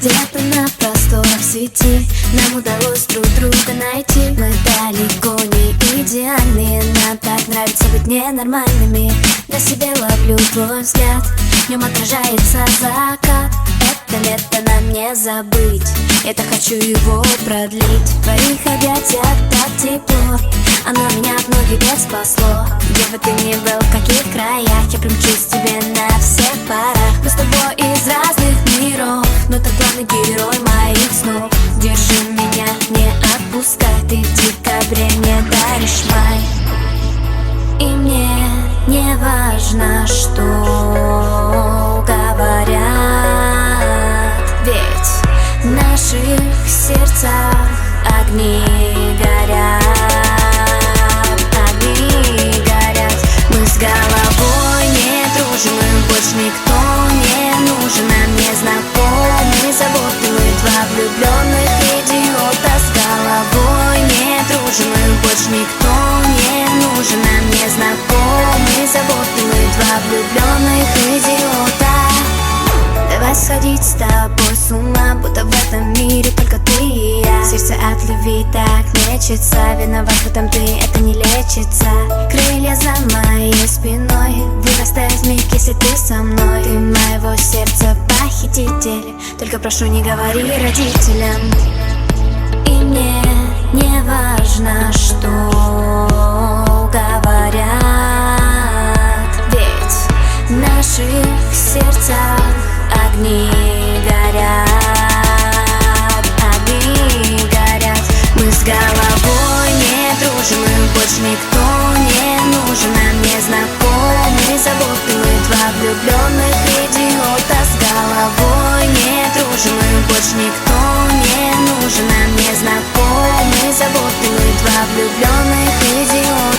Где-то на просторах сети нам удалось друг друга найти. Мы далеко не идеальные, нам так нравится быть ненормальными. На себе ловлю твой взгляд, в нем отражается закат. Это лето нам не забыть, я так хочу его продлить. В твоих объятиях так тепло, оно меня от многих бед спасло. Где бы ты ни был, в каких краях, я примчусь к тебе на всех парах. Мы с тобой из разных миров, но ты главный герой моих снов. Держи меня, не отпускай, ты в декабре мне даришь май. И мне не важно, что говорят, ведь в наших сердцах огни горят. Огни горят. Мы с головой не дружим, им больше никто не нужен. Нам не знакомы заботы, мы два влюбленных идиота. С головой не дружим, им больше никто не нужен. Нам не знакомы заботы, мы два влюбленных идиота. Давай сходить с тобой с ума, будто в этом мире только ты и я. Сердце от любви так мечется, виноват в этом ты, это не лечится. Крылья за моей спиной вырастают вмиг, если ты со мной. Ты моего сердца похититель, только прошу, не говори родителям. И мне не важно, что говорят, ведь в наших сердцах огни горят. Огни горят. Мы с головой не дружим, им больше никто не нужен. Нам не знакомы заботы, мы два влюбленных идиота. С головой не дружим, им больше никто не нужен. Нам не знакомы заботы, мы два влюбленных идиота.